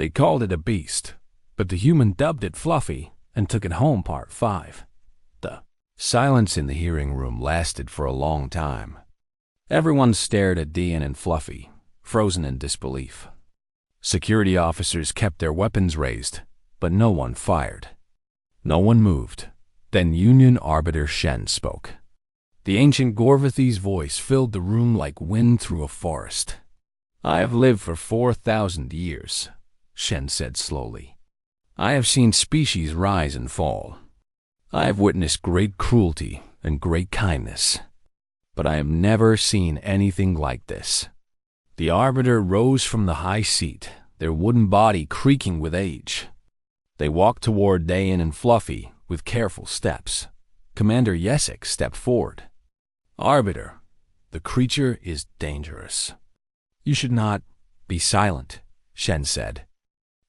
They called it a beast, but the human dubbed it Fluffy and took it home Part 5. The silence in the hearing room lasted for a long time. Everyone stared at Dean and Fluffy, frozen in disbelief. Security officers kept their weapons raised, but no one fired. No one moved. Then Union Arbiter Shen spoke. The ancient Gorvathi's voice filled the room like wind through a forest. "I have lived for 4,000 years," Shen said slowly. "I have seen species rise and fall. I have witnessed great cruelty and great kindness. But I have never seen anything like this." The Arbiter rose from the high seat, their wooden body creaking with age. They walked toward Dayan and Fluffy with careful steps. Commander Yesek stepped forward. "Arbiter, the creature is dangerous." "You should not be silent," Shen said.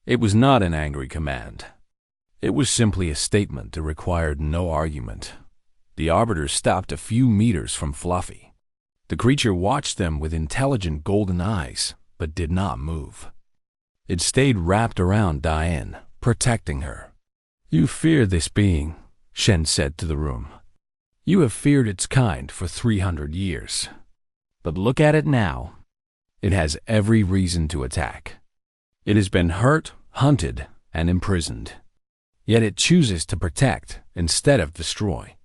It was not an angry command. It was simply a statement that required no argument. The Arbiter stopped a few meters from Fluffy. The creature watched them with intelligent golden eyes, but did not move. It stayed wrapped around Diane, protecting her. "You fear this being," Shen said to the room. "You have feared its kind for 300 years. But look at it now. It has every reason to attack. It has been hurt, hunted, and imprisoned. Yet it chooses to protect instead of destroy.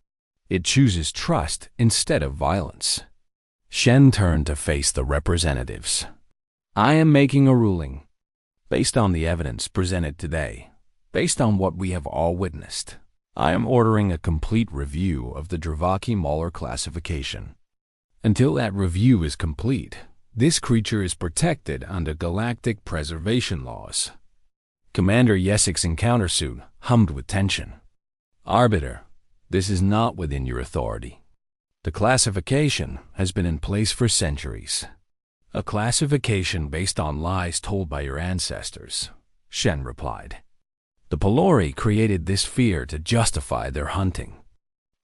It chooses trust instead of violence." Shen turned to face the representatives. "I am making a ruling. Based on the evidence presented today, based on what we have all witnessed, I am ordering a complete review of the Dravaki-Mahler classification. Until that review is complete, this creature is protected under galactic preservation laws." Commander Yesek's encounter suit hummed with tension. "Arbiter, this is not within your authority. The classification has been in place for centuries. A classification based on lies told by your ancestors," Shen replied. "The Pelori created this fear to justify their hunting.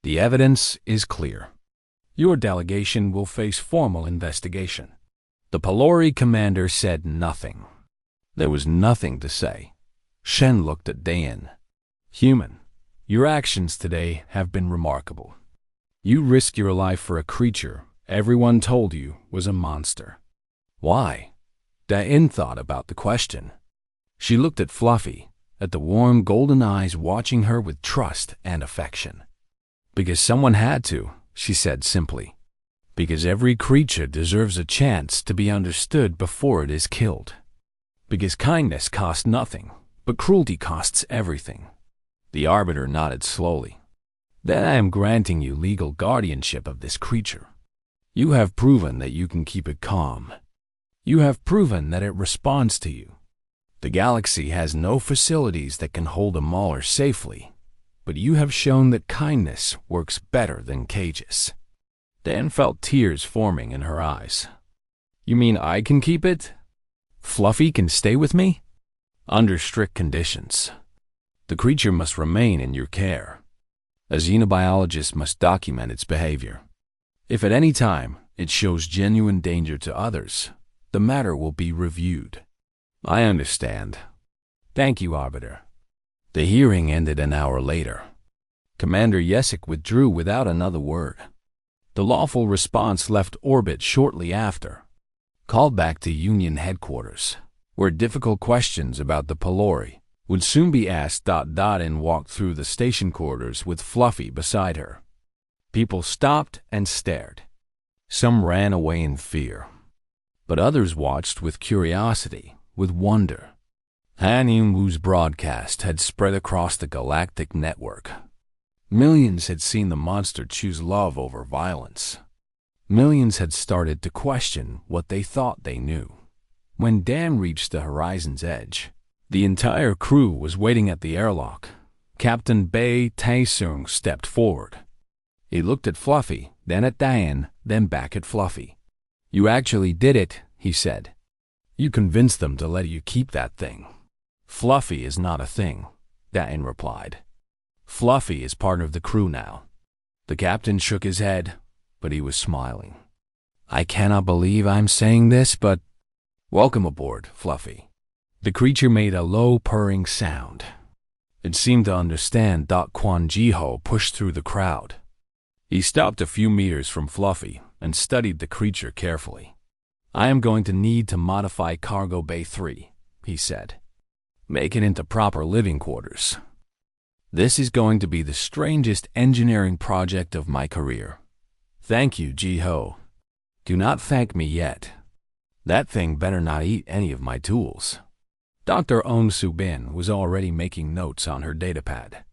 The evidence is clear. Your delegation will face formal investigation." The Pelori commander said nothing. There was nothing to say. Shen looked at Dayan. "Human, your actions today have been remarkable. You risked your life for a creature everyone told you was a monster. Why?" Dayan thought about the question. She looked at Fluffy, at the warm golden eyes watching her with trust and affection. "Because someone had to," she said simply. "Because every creature deserves a chance to be understood before it is killed. Because kindness costs nothing, but cruelty costs everything." The Arbiter nodded slowly. "Then I am granting you legal guardianship of this creature. You have proven that you can keep it calm. You have proven that it responds to you. The galaxy has no facilities that can hold a Mauler safely, but you have shown that kindness works better than cages." Dan felt tears forming in her eyes. "You mean I can keep it? Fluffy can stay with me?" "Under strict conditions. The creature must remain in your care. A xenobiologist must document its behavior. If at any time it shows genuine danger to others, the matter will be reviewed." "I understand. Thank you, Arbiter." The hearing ended an hour later. Commander Yesek withdrew without another word. The lawful response left orbit shortly after, called back to Union headquarters, where difficult questions about the Pelori would soon be asked. And walked through the station corridors with Fluffy beside her. People stopped and stared. Some ran away in fear, but others watched with curiosity, with wonder. Han Yunwu's broadcast had spread across the galactic network. Millions had seen the monster choose love over violence. Millions had started to question what they thought they knew. When Dan reached the horizon's edge, the entire crew was waiting at the airlock. Captain Bei Taesung stepped forward. He looked at Fluffy, then at Diane, then back at Fluffy. "You actually did it," he said. "You convinced them to let you keep that thing." "Fluffy is not a thing," Diane replied. "Fluffy is part of the crew now." The captain shook his head, but he was smiling. "I cannot believe I'm saying this, but welcome aboard, Fluffy. The creature made a low purring sound. It seemed to understand. Quan Jiho pushed through the crowd. He stopped a few meters from Fluffy and studied the creature carefully. "I am going to need to modify Cargo Bay 3, he said. "Make it into proper living quarters. This is going to be the strangest engineering project of my career." "Thank you, Jiho." "Do not thank me yet. That thing better not eat any of my tools." Dr. On Subin was already making notes on her datapad.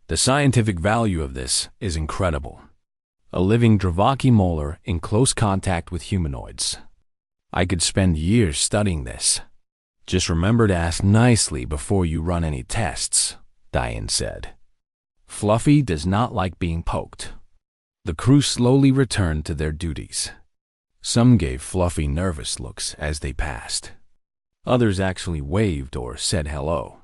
"The scientific value of this is incredible. A living Dravaki molar in close contact with humanoids. I could spend years studying this. Just remember to ask nicely before you run any tests," Diane said. "Fluffy does not like being poked." The crew slowly returned to their duties. Some gave Fluffy nervous looks as they passed. Others actually waved or said hello.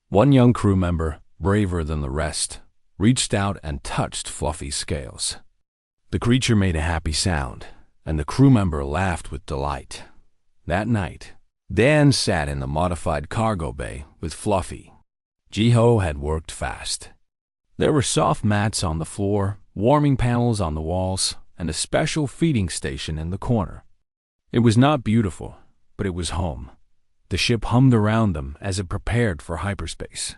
One young crew member, braver than the rest, reached out and touched Fluffy's scales. The creature made a happy sound, and the crew member laughed with delight. That night, Dan sat in the modified cargo bay with Fluffy. Jiho had worked fast. There were soft mats on the floor, warming panels on the walls, and a special feeding station in the corner. It was not beautiful, but it was home. The ship hummed around them as it prepared for hyperspace.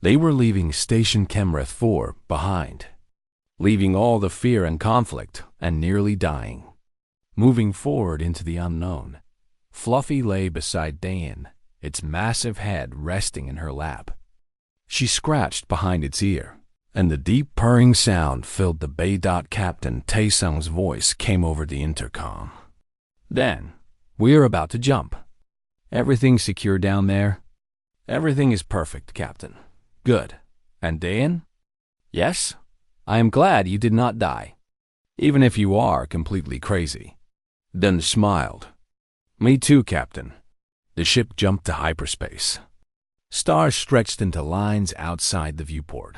They were leaving Station Chemreth 4 behind, leaving all the fear and conflict and nearly dying. Moving forward into the unknown, Fluffy lay beside Dayan, its massive head resting in her lap. She scratched behind its ear, and the deep purring sound filled the bay. Captain Taesung's voice came over the intercom. "Dan, we're about to jump. Everything secure down there?" "Everything is perfect, Captain." "Good. And Dayan?" "Yes. I am glad you did not die, even if you are completely crazy." Dan smiled. "Me too, Captain." The ship jumped to hyperspace. Stars stretched into lines outside the viewport.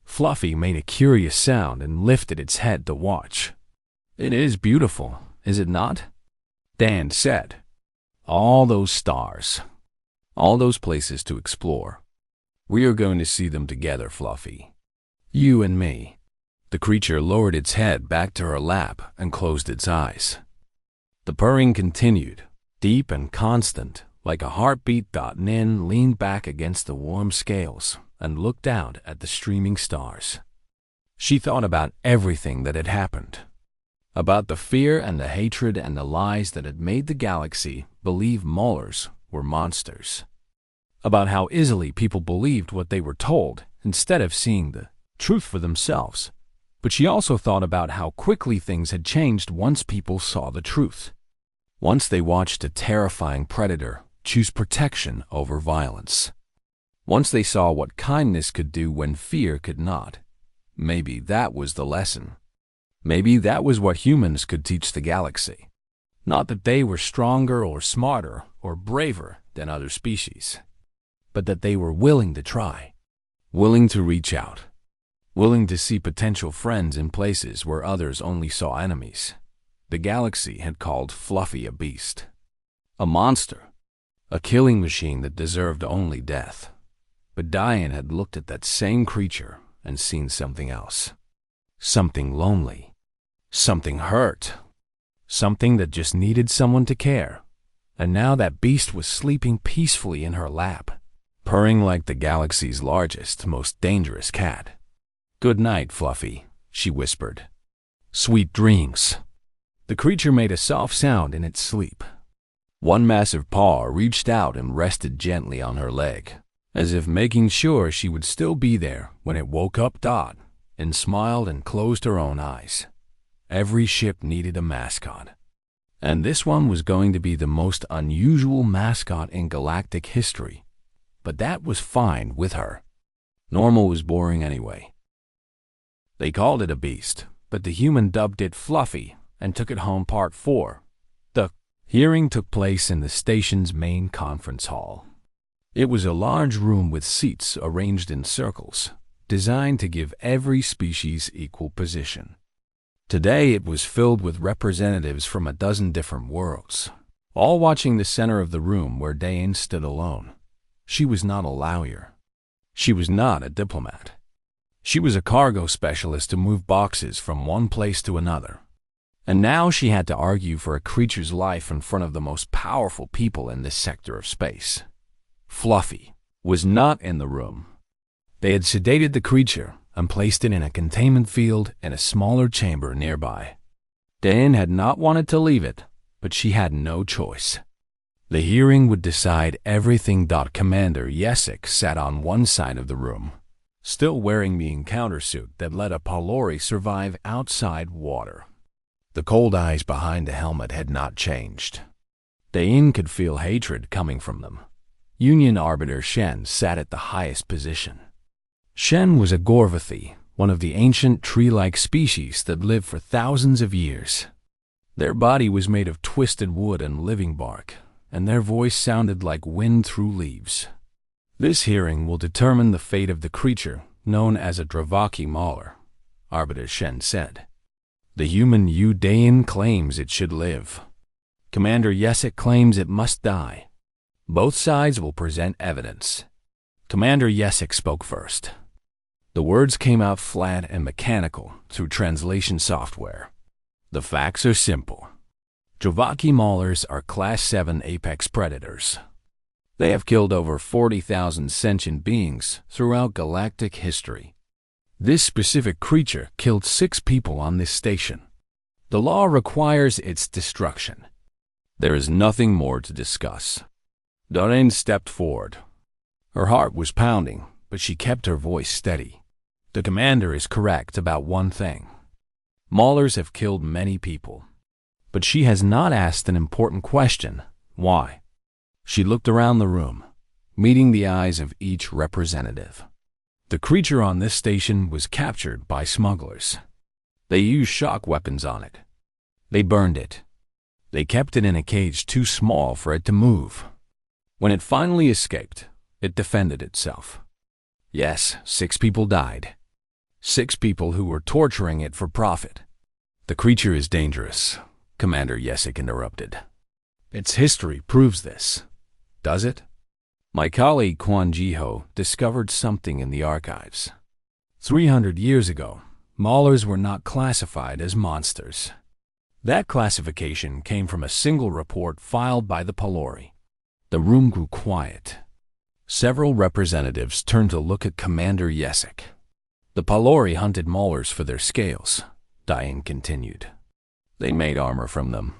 Fluffy made a curious sound and lifted its head to watch. "It is beautiful, is it not?" Dan said. "All those stars. All those places to explore. We are going to see them together, Fluffy. You and me." The creature lowered its head back to her lap and closed its eyes. The purring continued, deep and constant, like a heartbeat. Nin leaned back against the warm scales and looked out at the streaming stars. She thought about everything that had happened, about the fear and the hatred and the lies that had made the galaxy believe molars were monsters, about how easily people believed what they were told instead of seeing the truth for themselves. But she also thought about how quickly things had changed once people saw the truth. Once they watched a terrifying predator choose protection over violence. Once they saw what kindness could do when fear could not. Maybe that was the lesson. Maybe that was what humans could teach the galaxy. Not that they were stronger or smarter or braver than other species, but that they were willing to try, willing to reach out, willing to see potential friends in places where others only saw enemies. The galaxy had called Fluffy a beast, a monster, a killing machine that deserved only death. But Diane had looked at that same creature and seen something else. Something lonely, something hurt, something that just needed someone to care. And now that beast was sleeping peacefully in her lap, purring like the galaxy's largest, most dangerous cat. "Good night, Fluffy," she whispered. "Sweet dreams." The creature made a soft sound in its sleep. One massive paw reached out and rested gently on her leg, as if making sure she would still be there when it woke up. And smiled and closed her own eyes. Every ship needed a mascot, and this one was going to be the most unusual mascot in galactic history. But that was fine with her. Normal was boring anyway. They called it a beast, but the human dubbed it Fluffy and took it home. Part 4. The hearing took place in the station's main conference hall. It was a large room with seats arranged in circles, designed to give every species equal position. Today it was filled with representatives from a dozen different worlds. all watching the center of the room where Dayan stood alone. She was not a lawyer. She was not a diplomat. She was a cargo specialist to move boxes from one place to another. And now she had to argue for a creature's life in front of the most powerful people in this sector of space. Fluffy was not in the room. They had sedated the creature and placed it in a containment field in a smaller chamber nearby. Dayan had not wanted to leave it, but she had no choice. The hearing would decide everything. Commander Yesek sat on one side of the room, still wearing the encounter suit that let a Palori survive outside water. The cold eyes behind the helmet had not changed. Dayan could feel hatred coming from them. Union Arbiter Shen sat at the highest position. Shen was a Gorvathi, one of the ancient tree-like species that lived for thousands of years. Their body was made of twisted wood and living bark, and their voice sounded like wind through leaves. This hearing will determine the fate of the creature known as a Dravaki Mauler, Arbiter Shen said. The human Dayan claims it should live. Commander Yesek claims it must die. Both sides will present evidence. Commander Yesek spoke first. The words came out flat and mechanical through translation software. The facts are simple. Dravaki Maulers are Class 7 apex predators. They have killed over 40,000 sentient beings throughout galactic history. This specific creature killed 6 people on this station. The law requires its destruction. There is nothing more to discuss. Doreen stepped forward. Her heart was pounding, but she kept her voice steady. The commander is correct about one thing. Maulers have killed many people. But she has not asked an important question. Why? She looked around the room, meeting the eyes of each representative. The creature on this station was captured by smugglers. They used shock weapons on it. They burned it. They kept it in a cage too small for it to move. When it finally escaped, it defended itself. Yes, 6 people died. 6 people who were torturing it for profit. The creature is dangerous, Commander Yesek interrupted. Its history proves this. Does it? My colleague Quan Jiho discovered something in the archives. 300 years ago, Maulers were not classified as monsters. That classification came from a single report filed by the Palori. The room grew quiet. Several representatives turned to look at Commander Yesek. The Palori hunted Maulers for their scales, Dayan continued. They made armor from them.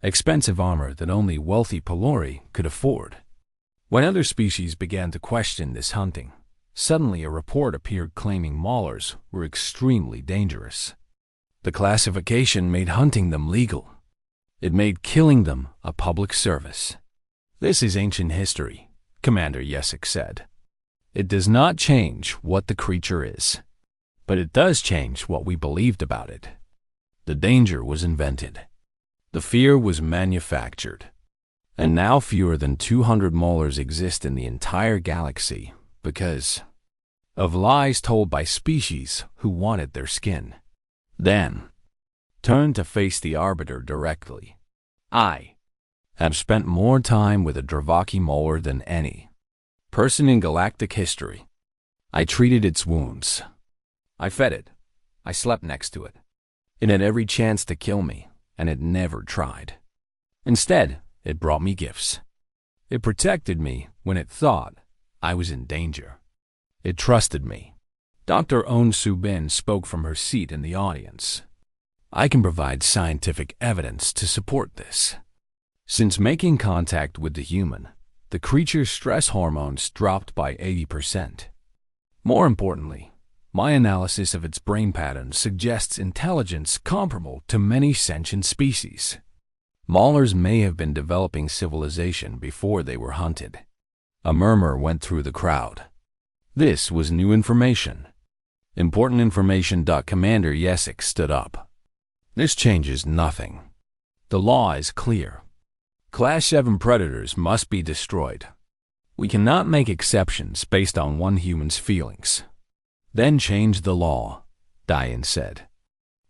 Expensive armor that only wealthy Palori could afford. When other species began to question this hunting, suddenly a report appeared claiming Maulers were extremely dangerous. The classification made hunting them legal. It made killing them a public service. This is ancient history, Commander Yesek said. It does not change what the creature is, but it does change what we believed about it. The danger was invented. The fear was manufactured. And now fewer than 200 Maulers exist in the entire galaxy because of lies told by species who wanted their skin. Then, turn to face the Arbiter directly. I have spent more time with a Dravaki Mauler than any person in galactic history. I treated its wounds. I fed it. I slept next to it. It had every chance to kill me, and it never tried. Instead, it brought me gifts. It protected me when it thought I was in danger. It trusted me. Dr. On Subin spoke from her seat in the audience. I can provide scientific evidence to support this. Since making contact with the human, the creature's stress hormones dropped by 80%. More importantly, my analysis of its brain patterns suggests intelligence comparable to many sentient species. Maulers may have been developing civilization before they were hunted. A murmur went through the crowd. This was new information. Important information. Commander Yesek stood up. This changes nothing. The law is clear. Class 7 predators must be destroyed. We cannot make exceptions based on one human's feelings. Then change the law, Dayan said.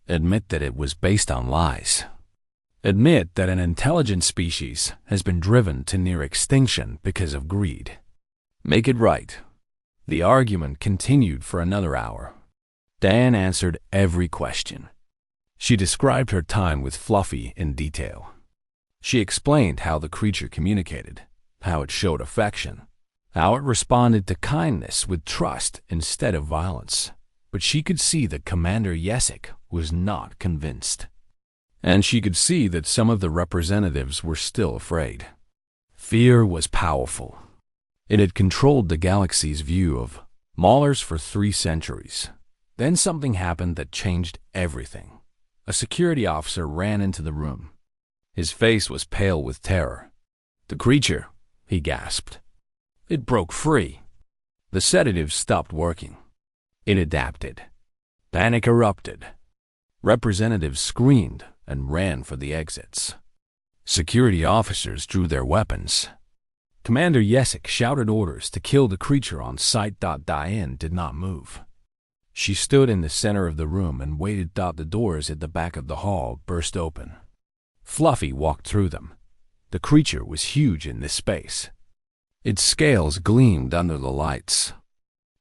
Admit that it was based on lies. Admit that an intelligent species has been driven to near extinction because of greed. Make it right. The argument continued for another hour. Dan answered every question. She described her time with Fluffy in detail. She explained how the creature communicated, how it showed affection, how it responded to kindness with trust instead of violence. But she could see that Commander Yesek was not convinced. And she could see that some of the representatives were still afraid. Fear was powerful. It had controlled the galaxy's view of Maulers for 3 centuries. Then something happened that changed everything. A security officer ran into the room. His face was pale with terror. "The creature," he gasped. "It broke free." The sedatives stopped working. It adapted. Panic erupted. Representatives screamed and ran for the exits. Security officers drew their weapons. Commander Yesek shouted orders to kill the creature on sight. Diane did not move. She stood in the center of the room and waited. The doors at the back of the hall burst open. Fluffy walked through them. The creature was huge in this space. Its scales gleamed under the lights.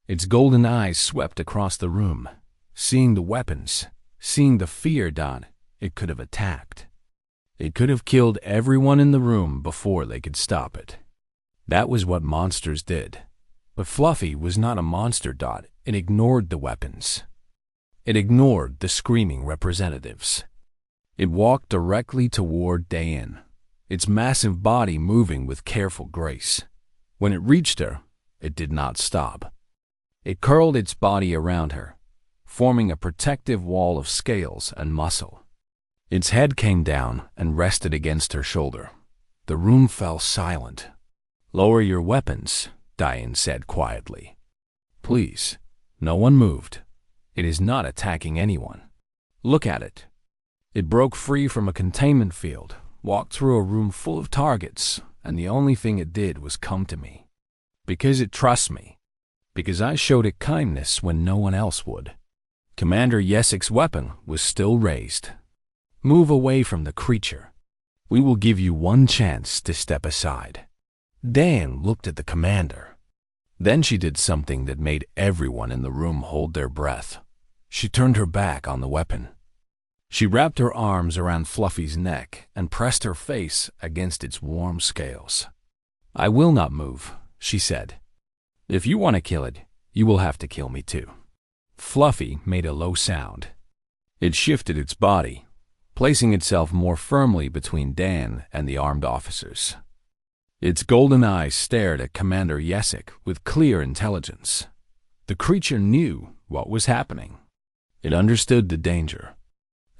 Its golden eyes swept across the room, seeing the weapons, seeing the fear. It could have attacked. It could have killed everyone in the room before they could stop it. That was what monsters did. But Fluffy was not a monster. It ignored the weapons. It ignored the screaming representatives. It walked directly toward Diane, its massive body moving with careful grace. When it reached her, it did not stop. It curled its body around her, forming a protective wall of scales and muscle. Its head came down and rested against her shoulder. The room fell silent. "Lower your weapons," Diane said quietly. "Please." No one moved. It is not attacking anyone. Look at it. It broke free from a containment field, walked through a room full of targets, and the only thing it did was come to me. Because it trusts me. Because I showed it kindness when no one else would. Commander Yesek's weapon was still raised. Move away from the creature. We will give you one chance to step aside. Dan looked at the commander. Then she did something that made everyone in the room hold their breath. She turned her back on the weapon. She wrapped her arms around Fluffy's neck and pressed her face against its warm scales. "I will not move," she said. "If you want to kill it, you will have to kill me too." Fluffy made a low sound. It shifted its body, placing itself more firmly between Dan and the armed officers. Its golden eyes stared at Commander Yesek with clear intelligence. The creature knew what was happening. It understood the danger.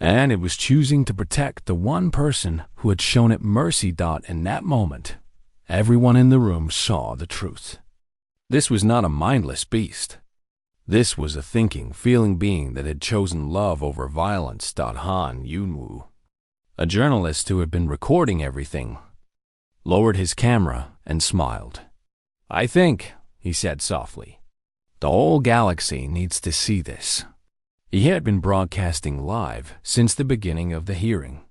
And it was choosing to protect the one person who had shown it mercy. In that moment, everyone in the room saw the truth. This was not a mindless beast. This was a thinking, feeling being that had chosen love over violence. Han Yunwu, a journalist who had been recording everything, lowered his camera and smiled. "I think," he said softly, "the whole galaxy needs to see this." He had been broadcasting live since the beginning of the hearing.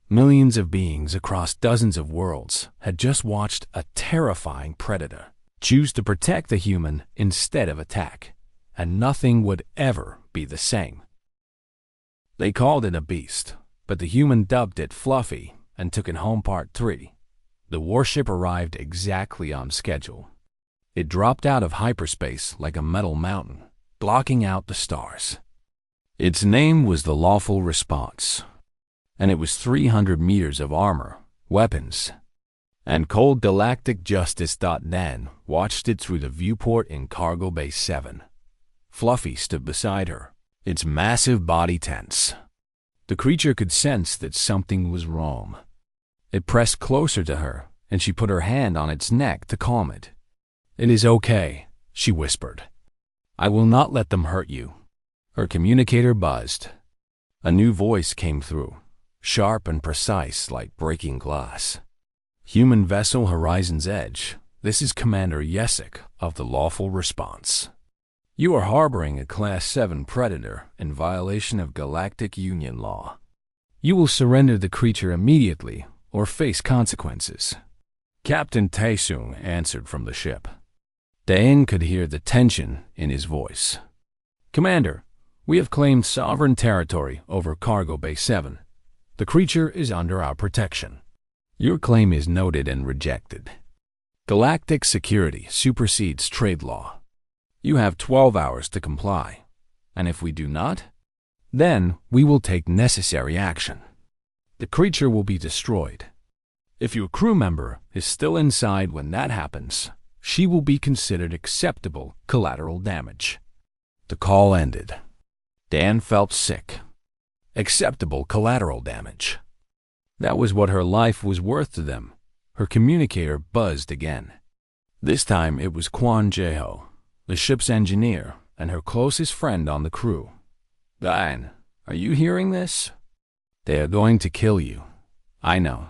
Millions of beings across dozens of worlds had just watched a terrifying predator choose to protect the human instead of attack, and nothing would ever be the same. They called it a beast, but the human dubbed it Fluffy and took it home. Part 3. The warship arrived exactly on schedule. It dropped out of hyperspace like a metal mountain, blocking out the stars. Its name was the Lawful Response, and it was 300 meters of armor, weapons, and cold Galactic Justice. Dan watched it through the viewport in Cargo Bay 7. Fluffy stood beside her, its massive body tense. The creature could sense that something was wrong. It pressed closer to her, and she put her hand on its neck to calm it. "It is okay," she whispered. "I will not let them hurt you." Her communicator buzzed. A new voice came through, sharp and precise like breaking glass. "Human vessel Horizon's Edge, this is Commander Yesek of the Lawful Response. You are harboring a Class 7 predator in violation of Galactic Union law. You will surrender the creature immediately or face consequences. Captain Taesung answered from the ship. Dain could hear the tension in his voice. Commander, we have claimed sovereign territory over Cargo Bay 7. The creature is under our protection. Your claim is noted and rejected. Galactic security supersedes trade law. You have 12 hours to comply, and if we do not, then we will take necessary action. The creature will be destroyed. If your crew member is still inside when that happens, she will be considered acceptable collateral damage. The call ended. Dan felt sick. Acceptable collateral damage. That was what her life was worth to them. Her communicator buzzed again. This time it was Kwon Jae-ho, the ship's engineer and her closest friend on the crew. Diane, are you hearing this? They are going to kill you. I know.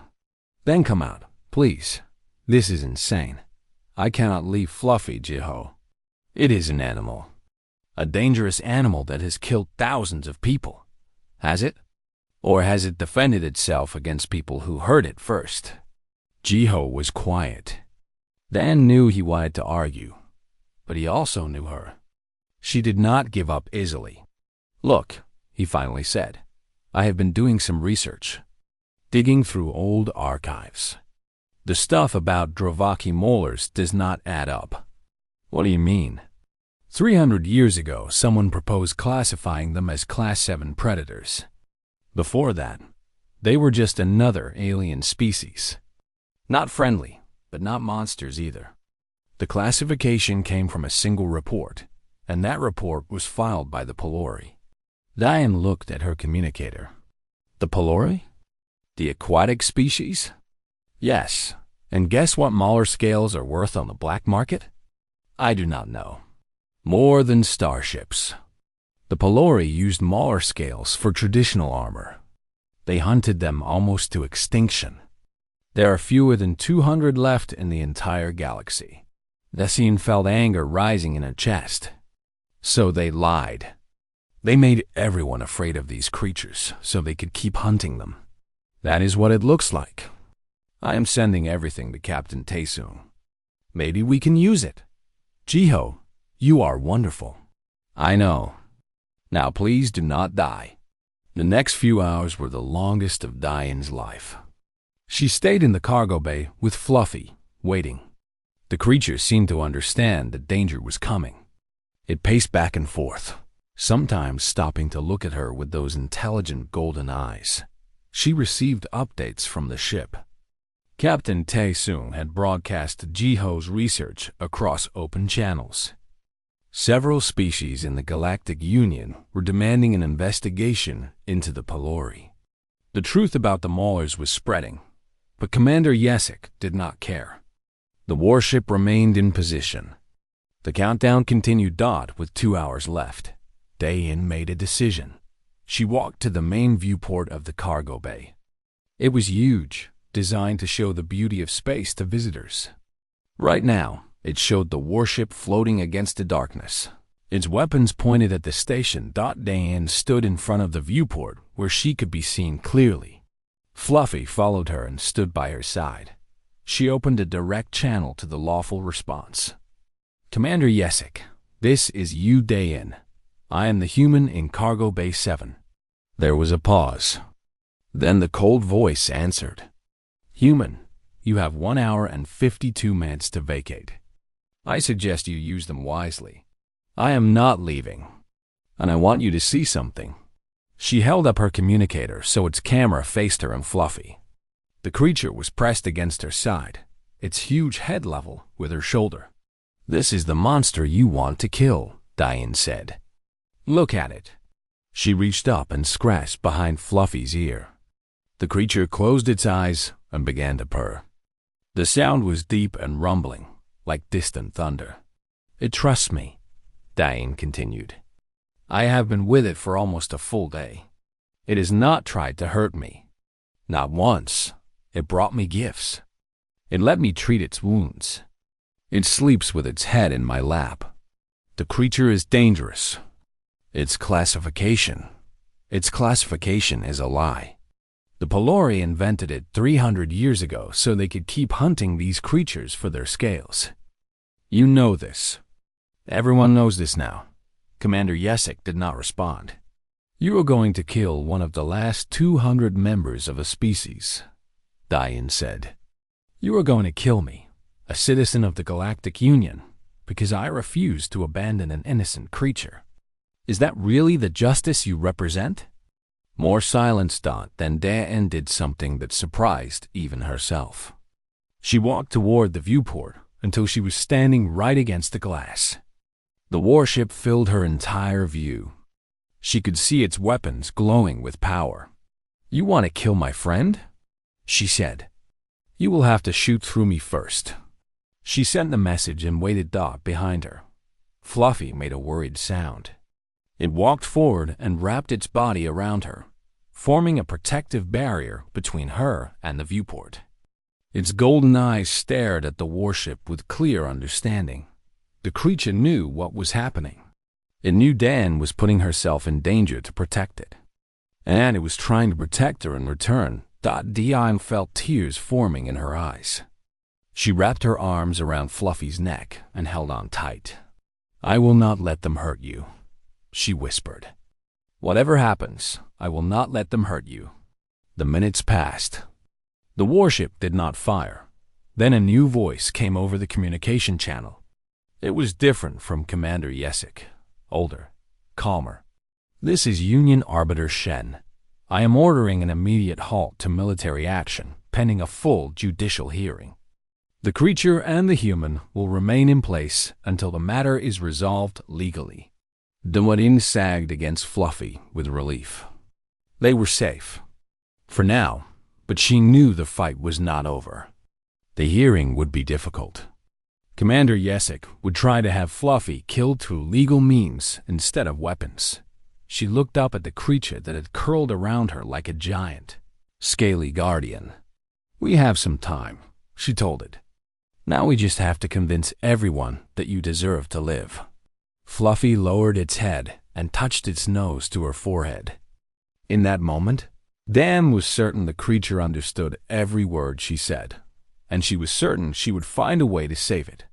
Then come out, please. This is insane. I cannot leave Fluffy, Jae-ho. It is an animal. A dangerous animal that has killed thousands of people. Has it? Or has it defended itself against people who hurt it first? Jae-ho was quiet. Dan knew he wanted to argue, but he also knew her. She did not give up easily. Look, he finally said, I have been doing some research, digging through old archives. The stuff about Drovaki molars does not add up. What do you mean? 300 years ago, someone proposed classifying them as Class 7 predators. Before that, they were just another alien species. Not friendly, but not monsters either. The classification came from a single report, and that report was filed by the Pelori. Diane looked at her communicator. The Pelori? The aquatic species? Yes, and guess what Mahler scales are worth on the black market? I do not know. More than starships. The Pelori used Mahler scales for traditional armor. They hunted them almost to extinction. There are fewer than 200 left in the entire galaxy. Dessine felt anger rising in her chest. So they lied. They made everyone afraid of these creatures so they could keep hunting them. That is what it looks like. I am sending everything to Captain Taesung. Maybe we can use it. Jae-ho, you are wonderful. I know. Now please do not die. The next few hours were the longest of Diane's life. She stayed in the cargo bay with Fluffy, waiting. The creature seemed to understand that danger was coming. It paced back and forth, sometimes stopping to look at her with those intelligent golden eyes. She received updates from the ship. Captain Taesung had broadcast Jae-ho's research across open channels. Several species in the Galactic Union were demanding an investigation into the Pelori. The truth about the Maulers was spreading, but Commander Yesik did not care. The warship remained in position. The countdown continued with 2 hours left. Dayin made a decision. She walked to the main viewport of the cargo bay. It was huge, designed to show the beauty of space to visitors. Right now, it showed the warship floating against the darkness. Its weapons pointed at the station. Dayin stood in front of the viewport where she could be seen clearly. Fluffy followed her and stood by her side. She opened a direct channel to the lawful response. Commander Yesik, this is Yu Dayin. I am the human in Cargo Bay 7. There was a pause. Then the cold voice answered. Human, you have 1 hour and 52 minutes to vacate. I suggest you use them wisely. I am not leaving, and I want you to see something. She held up her communicator so its camera faced her and Fluffy. The creature was pressed against her side, its huge head level with her shoulder. This is the monster you want to kill, Dayin said. Look at it. She reached up and scratched behind Fluffy's ear. The creature closed its eyes and began to purr. The sound was deep and rumbling, like distant thunder. It trusts me, Dayin continued. I have been with it for almost a full day. It has not tried to hurt me. Not once. It brought me gifts. It let me treat its wounds. It sleeps with its head in my lap. The creature is dangerous. Its classification is a lie. The Pelori invented it 300 years ago so they could keep hunting these creatures for their scales. You know this. Everyone knows this now. Commander Yesek did not respond. You are going to kill one of the last 200 members of a species, Diane said. You are going to kill me, a citizen of the Galactic Union, because I refuse to abandon an innocent creature. Is that really the justice you represent? More silence thought, then Diane did something that surprised even herself. She walked toward the viewport until she was standing right against the glass. The warship filled her entire view. She could see its weapons glowing with power. You want to kill my friend? She said. You will have to shoot through me first. She sent the message and waited behind her. Fluffy made a worried sound. It walked forward and wrapped its body around her, forming a protective barrier between her and the viewport. Its golden eyes stared at the warship with clear understanding. The creature knew what was happening. It knew Dan was putting herself in danger to protect it. And it was trying to protect her in return. Diane felt tears forming in her eyes. She wrapped her arms around Fluffy's neck and held on tight. I will not let them hurt you, she whispered. Whatever happens, I will not let them hurt you. The minutes passed. The warship did not fire. Then a new voice came over the communication channel. It was different from Commander Yesek, older, calmer. This is Union Arbiter Shen. I am ordering an immediate halt to military action, pending a full judicial hearing. The creature and the human will remain in place until the matter is resolved legally. Dumorin sagged against Fluffy with relief. They were safe. For now, but she knew the fight was not over. The hearing would be difficult. Commander Yesek would try to have Fluffy killed through legal means instead of weapons. She looked up at the creature that had curled around her like a giant, scaly guardian. We have some time, she told it. Now we just have to convince everyone that you deserve to live. Fluffy lowered its head and touched its nose to her forehead. In that moment, Dan was certain the creature understood every word she said, and she was certain she would find a way to save it.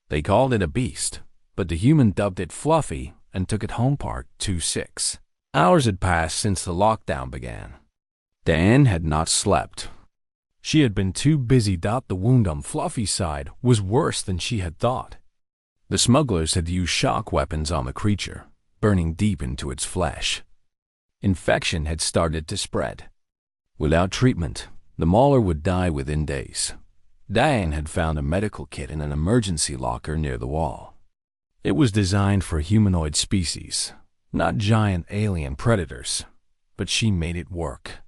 They called it a beast, but the human dubbed it Fluffy and took it home Part 2-6. Hours had passed since the lockdown began. Dan had not slept. She had been too busy. The wound on Fluffy's side was worse than she had thought. The smugglers had used shock weapons on the creature, burning deep into its flesh. Infection had started to spread. Without treatment, the mauler would die within days. Diane had found a medical kit in an emergency locker near the wall. It was designed for humanoid species, not giant alien predators, but she made it work.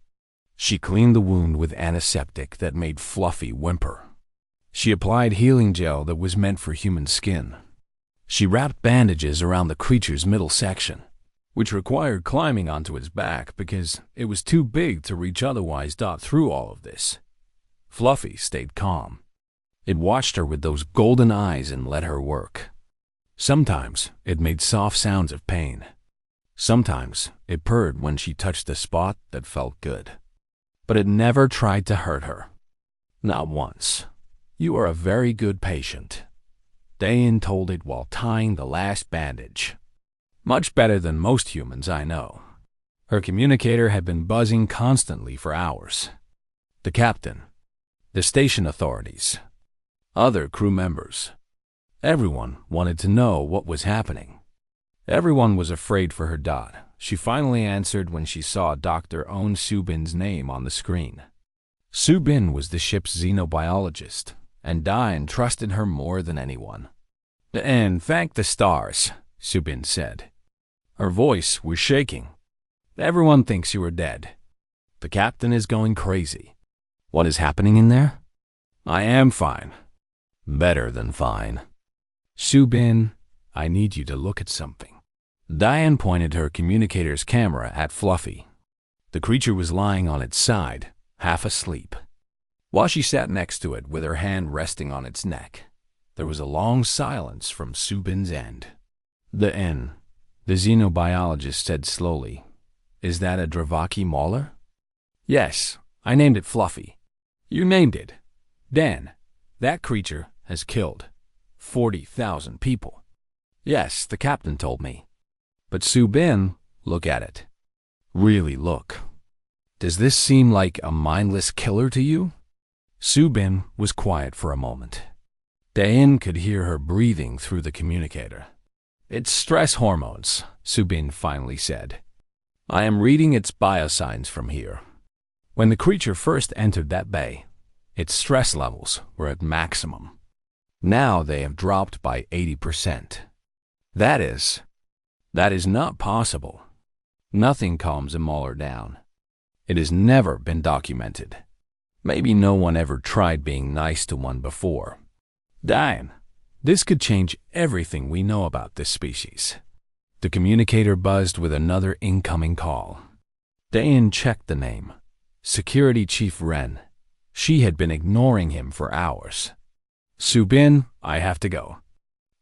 She cleaned the wound with antiseptic that made Fluffy whimper. She applied healing gel that was meant for human skin. She wrapped bandages around the creature's middle section, which required climbing onto its back because it was too big to reach otherwise. Through all of this, Fluffy stayed calm. It watched her with those golden eyes and let her work. Sometimes it made soft sounds of pain. Sometimes it purred when she touched a spot that felt good. But it never tried to hurt her. Not once. You are a very good patient, Diane told it while tying the last bandage. Much better than most humans I know. Her communicator had been buzzing constantly for hours. The captain, the station authorities, other crew members. Everyone wanted to know what was happening. Everyone was afraid for her. She finally answered when she saw Dr. On Subin's name on the screen. Subin was the ship's xenobiologist, and Diane trusted her more than anyone. And thank the stars, Subin said. Her voice was shaking. Everyone thinks you are dead. The captain is going crazy. What is happening in there? I am fine. Better than fine. Subin, I need you to look at something. Diane pointed her communicator's camera at Fluffy. The creature was lying on its side, half asleep. While she sat next to it with her hand resting on its neck, there was a long silence from Subin's end. The xenobiologist said slowly, Is that a Dravaki mauler? Yes, I named it Fluffy. You named it. Dan, that creature has killed 40,000 people. Yes, the captain told me. But Subin, look at it. Really look. Does this seem like a mindless killer to you? Subin was quiet for a moment. Dain could hear her breathing through the communicator. It's stress hormones, Subin finally said. I am reading its biosigns from here. When the creature first entered that bay, its stress levels were at maximum. Now they have dropped by 80%. That is not possible. Nothing calms a mauler down. It has never been documented. Maybe no one ever tried being nice to one before. Diane, this could change everything we know about this species. The communicator buzzed with another incoming call. Diane checked the name. Security Chief Ren. She had been ignoring him for hours. Subin, I have to go.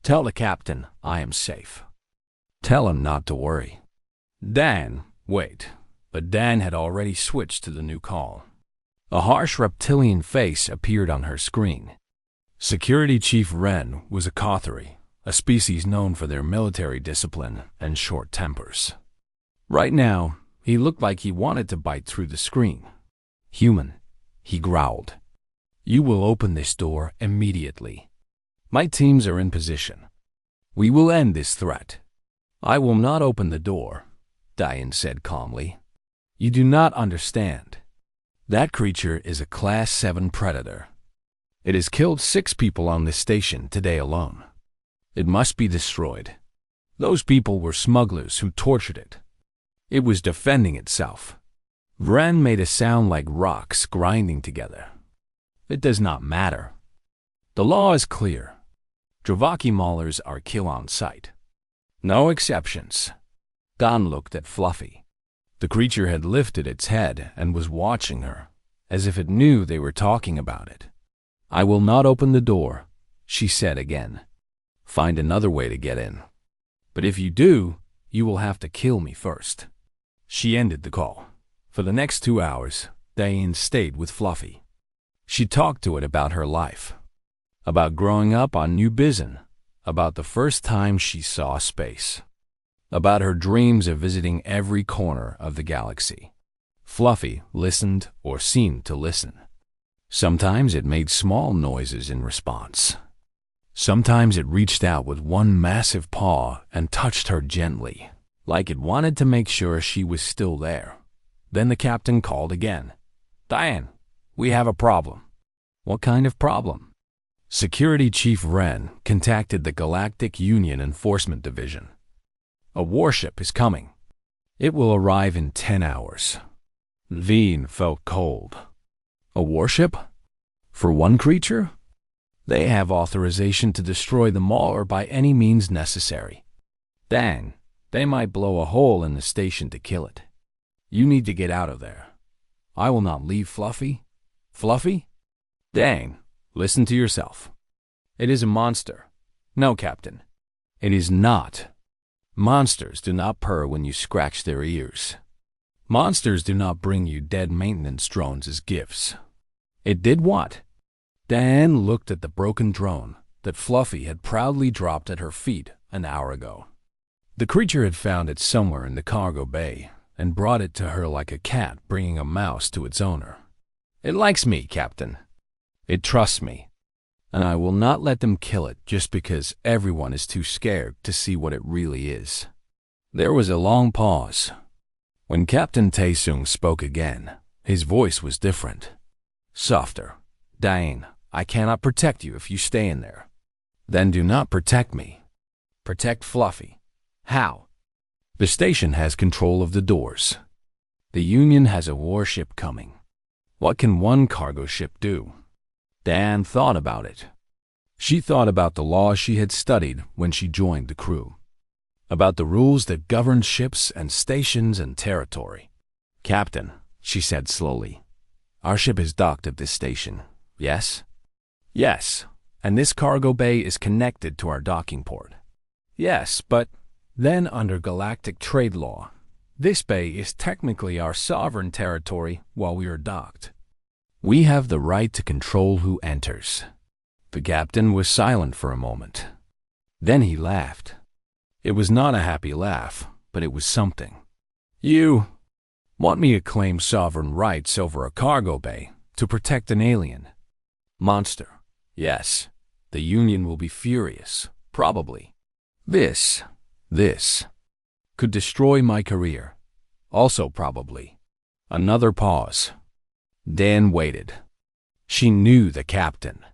Tell the captain I am safe. Tell him not to worry. Dan, wait. But Dan had already switched to the new call. A harsh reptilian face appeared on her screen. Security Chief Ren was a Kothari, a species known for their military discipline and short tempers. Right now, he looked like he wanted to bite through the screen. Human, he growled. You will open this door immediately. My teams are in position. We will end this threat. I will not open the door, Diane said calmly. You do not understand. That creature is a Class 7 predator. It has killed 6 people on this station today alone. It must be destroyed. Those people were smugglers who tortured it. It was defending itself. Vren made a sound like rocks grinding together. It does not matter. The law is clear. Dravaki maulers are kill on sight. No exceptions. Don looked at Fluffy. The creature had lifted its head and was watching her, as if it knew they were talking about it. I will not open the door, she said again. Find another way to get in. But if you do, you will have to kill me first. She ended the call. For the next 2 hours, Diane stayed with Fluffy. She talked to it about her life, about growing up on New Bizon, about the first time she saw space, about her dreams of visiting every corner of the galaxy. Fluffy listened or seemed to listen. Sometimes it made small noises in response. Sometimes it reached out with one massive paw and touched her gently, like it wanted to make sure she was still there. Then the captain called again. Diane, we have a problem. What kind of problem? Security Chief Ren contacted the Galactic Union Enforcement Division. A warship is coming. It will arrive in 10 hours. Veen felt cold. A warship? For one creature? They have authorization to destroy the mauler by any means necessary. Dang, they might blow a hole in the station to kill it. You need to get out of there. I will not leave Fluffy. Fluffy? Dang, listen to yourself. It is a monster. No, Captain. It is not. Monsters do not purr when you scratch their ears. Monsters do not bring you dead maintenance drones as gifts. It did what? Diane looked at the broken drone that Fluffy had proudly dropped at her feet an hour ago. The creature had found it somewhere in the cargo bay and brought it to her like a cat bringing a mouse to its owner. It likes me, Captain. It trusts me. And I will not let them kill it just because everyone is too scared to see what it really is. There was a long pause. When Captain Taesung spoke again, his voice was different. Softer. Diane, I cannot protect you if you stay in there. Then do not protect me. Protect Fluffy. How? The station has control of the doors. The Union has a warship coming. What can one cargo ship do? Diane thought about it. She thought about the laws she had studied when she joined the crew, about the rules that govern ships and stations and territory. Captain, she said slowly, our ship is docked at this station, yes? Yes, and this cargo bay is connected to our docking port. Yes, but then under galactic trade law, This bay is technically our sovereign territory while we are docked. We have the right to control who enters." The captain was silent for a moment. Then he laughed. It was not a happy laugh, but it was something. "You want me to claim sovereign rights over a cargo bay to protect an alien monster? Yes, the Union will be furious, probably. This could destroy my career. Also probably." Another pause. Dan waited. She knew the captain.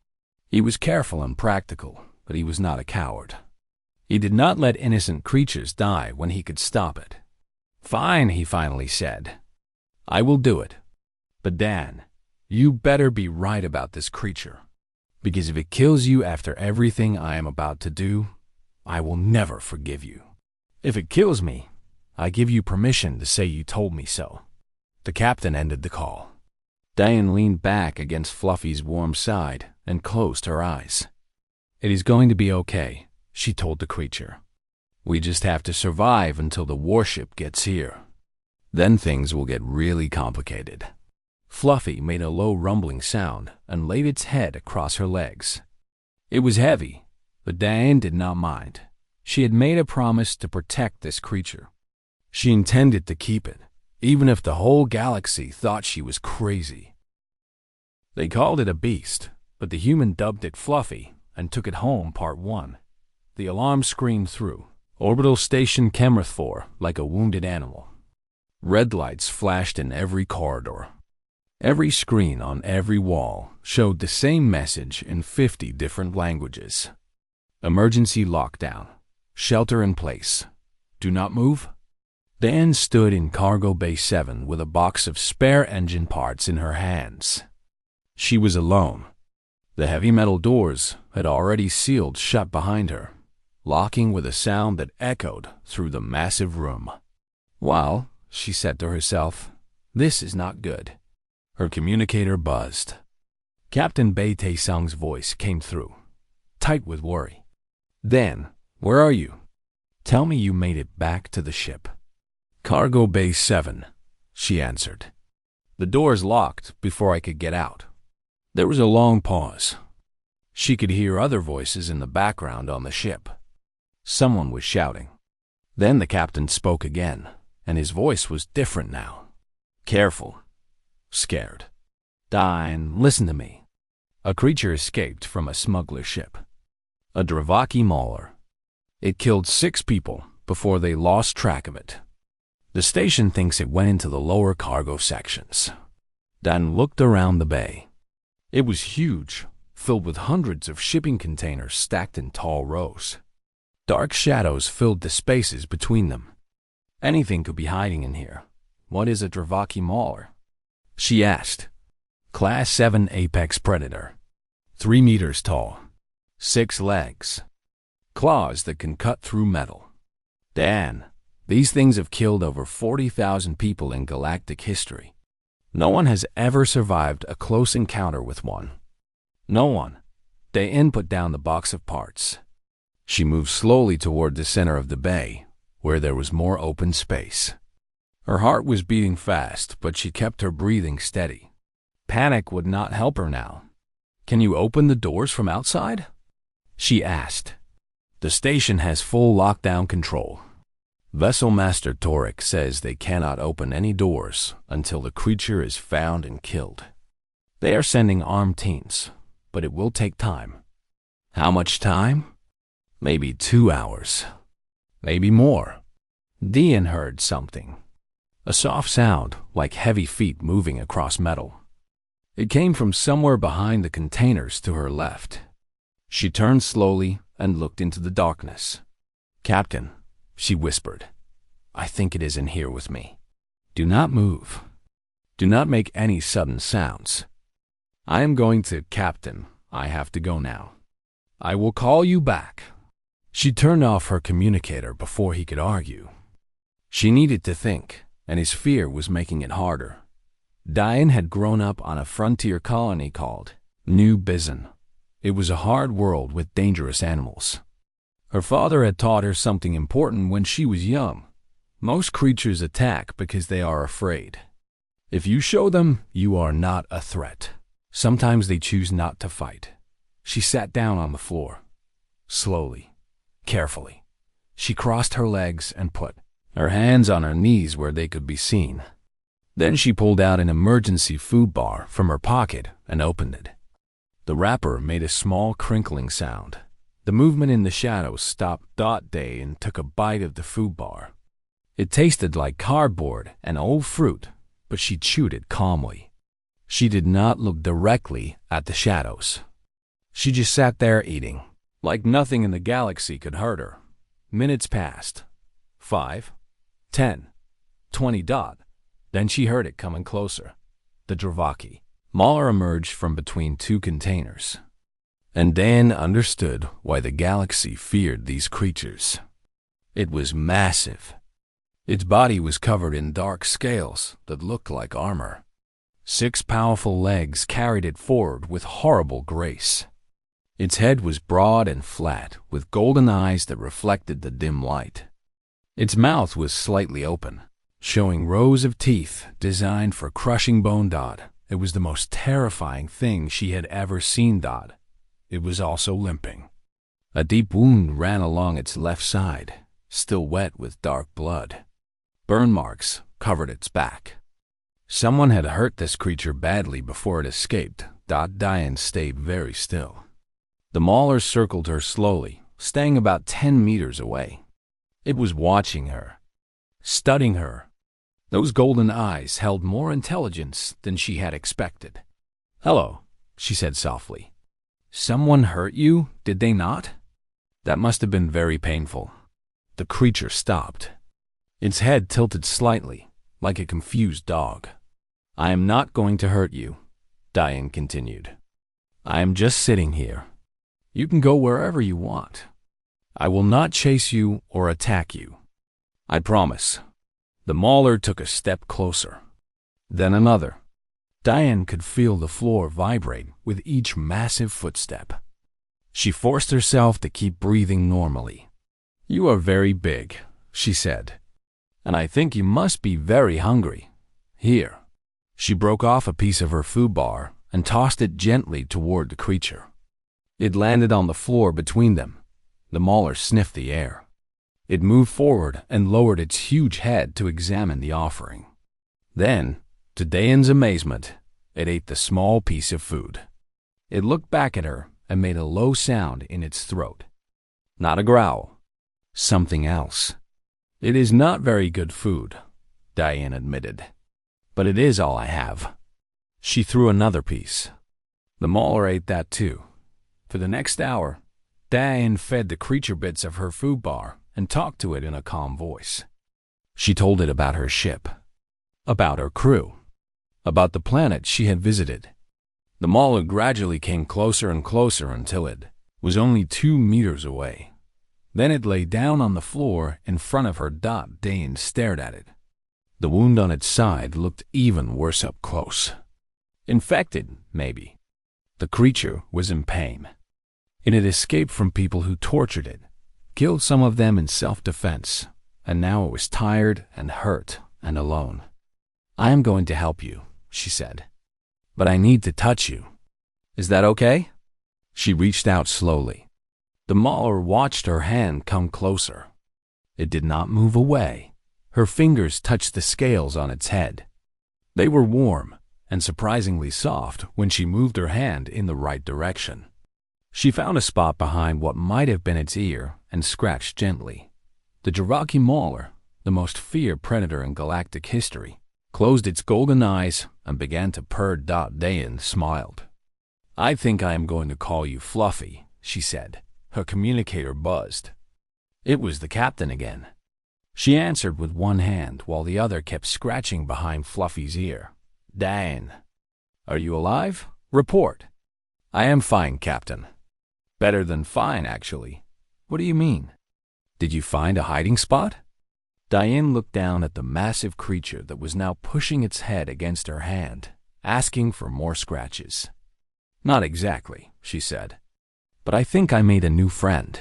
He was careful and practical, but he was not a coward. He did not let innocent creatures die when he could stop it. "Fine," he finally said. "I will do it. But Dan, you better be right about this creature. Because if it kills you after everything I am about to do, I will never forgive you. If it kills me, I give you permission to say you told me so." The captain ended the call. Diane leaned back against Fluffy's warm side and closed her eyes. "It is going to be okay," she told the creature. "We just have to survive until the warship gets here. Then things will get really complicated." Fluffy made a low rumbling sound and laid its head across her legs. It was heavy, but Diane did not mind. She had made a promise to protect this creature. She intended to keep it, even if the whole galaxy thought she was crazy. They called it a beast, but the human dubbed it Fluffy and took it home Part 1. The alarm screamed through. Orbital Station Kemrith 4 like a wounded animal. Red lights flashed in every corridor. Every screen on every wall showed the same message in 50 different languages. Emergency lockdown. Shelter in place. Do not move. Dan stood in Cargo Bay 7 with a box of spare engine parts in her hands. She was alone. The heavy metal doors had already sealed shut behind her, locking with a sound that echoed through the massive room. "Well," she said to herself, "this is not good." Her communicator buzzed. Captain Bai Taesung's voice came through, tight with worry. "Dan, where are you? Tell me you made it back to the ship." "Cargo Bay 7, she answered. "The doors locked before I could get out." There was a long pause. She could hear other voices in the background on the ship. Someone was shouting. Then the captain spoke again, and his voice was different now. Careful. Scared. "Dine, listen to me. A creature escaped from a smuggler ship. A Dravaki mauler. It killed 6 people before they lost track of it. The station thinks it went into the lower cargo sections." Dan looked around the bay. It was huge, filled with hundreds of shipping containers stacked in tall rows. Dark shadows filled the spaces between them. Anything could be hiding in here. "What is a Dravaki mauler?" she asked. "Class 7 apex predator. 3 meters tall. 6 legs. Claws that can cut through metal. Dan, these things have killed over 40,000 people in galactic history. No one has ever survived a close encounter with one. No one." Dayan put down the box of parts. She moved slowly toward the center of the bay, where there was more open space. Her heart was beating fast, but she kept her breathing steady. Panic would not help her now. "Can you open the doors from outside?" she asked. "The station has full lockdown control. Vessel Master Torek says they cannot open any doors until the creature is found and killed. They are sending armed teams, but it will take time." "How much time?" "Maybe 2 hours. Maybe more." Dian heard something. A soft sound like heavy feet moving across metal. It came from somewhere behind the containers to her left. She turned slowly and looked into the darkness. "Captain," she whispered, "I think it is in here with me. Do not move. Do not make any sudden sounds. I am going to, Captain. I have to go now. I will call you back." She turned off her communicator before he could argue. She needed to think, and his fear was making it harder. Diane had grown up on a frontier colony called New Bizon. It was a hard world with dangerous animals. Her father had taught her something important when she was young. Most creatures attack because they are afraid. If you show them you are not a threat, sometimes they choose not to fight. She sat down on the floor. Slowly, carefully, she crossed her legs and put her hands on her knees where they could be seen. Then she pulled out an emergency food bar from her pocket and opened it. The wrapper made a small crinkling sound. The movement in the shadows stopped. Dayan took a bite of the food bar. It tasted like cardboard and old fruit, but she chewed it calmly. She did not look directly at the shadows. She just sat there eating, like nothing in the galaxy could hurt her. Minutes passed. 5, 10, 20. Then she heard it coming closer. The Dravaki. Mauler emerged from between two containers. And Dan understood why the galaxy feared these creatures. It was massive. Its body was covered in dark scales that looked like armor. 6 powerful legs carried it forward with horrible grace. Its head was broad and flat, with golden eyes that reflected the dim light. Its mouth was slightly open, showing rows of teeth designed for crushing bone. It was the most terrifying thing she had ever seen. It was also limping. A deep wound ran along its left side, still wet with dark blood. Burn marks covered its back. Someone had hurt this creature badly before it escaped. Dayan stayed very still. The Mauler circled her slowly, staying about 10 meters away. It was watching her, studying her. Those golden eyes held more intelligence than she had expected. "Hello," she said softly. "Someone hurt you, did they not?" That must have been very painful. The creature stopped. Its head tilted slightly, like a confused dog. "I am not going to hurt you," Dayan continued. "I am just sitting here. You can go wherever you want. I will not chase you or attack you. I promise." The Mauler took a step closer, then another. Dayan could feel the floor vibrate with each massive footstep. She forced herself to keep breathing normally. "You are very big," she said, "and I think you must be very hungry. Here." She broke off a piece of her food bar and tossed it gently toward the creature. It landed on the floor between them. The Mauler sniffed the air. It moved forward and lowered its huge head to examine the offering. Then, to Dayan's amazement, it ate the small piece of food. It looked back at her and made a low sound in its throat. Not a growl. Something else. "It is not very good food," Dayan admitted. "But it is all I have." She threw another piece. The Mauler ate that too. For the next hour, Dayan fed the creature bits of her food bar and talked to it in a calm voice. She told it about her ship, about her crew, about the planet she had visited. The Mauler gradually came closer and closer until it was only 2 meters away. Then it lay down on the floor in front of her. Dayan stared at it. The wound on its side looked even worse up close. Infected, maybe. The creature was in pain. It had escaped from people who tortured it, killed some of them in self-defense, and now it was tired and hurt and alone. "I am going to help you," she said, "but I need to touch you. Is that okay?" She reached out slowly. The Mauler watched her hand come closer. It did not move away. Her fingers touched the scales on its head. They were warm and surprisingly soft when she moved her hand in the right direction. She found a spot behind what might have been its ear and scratched gently. The Dravaki Mauler, the most feared predator in galactic history, closed its golden eyes and began to purr. Dayan smiled. "I think I am going to call you Fluffy," she said. Her communicator buzzed. It was the captain again. She answered with one hand while the other kept scratching behind Fluffy's ear. "Dayan, are you alive? Report." "I am fine, Captain." "Better than fine, actually." "What do you mean?" "Did you find a hiding spot?" Dayan looked down at the massive creature that was now pushing its head against her hand, asking for more scratches. "Not exactly," she said. "But I think I made a new friend."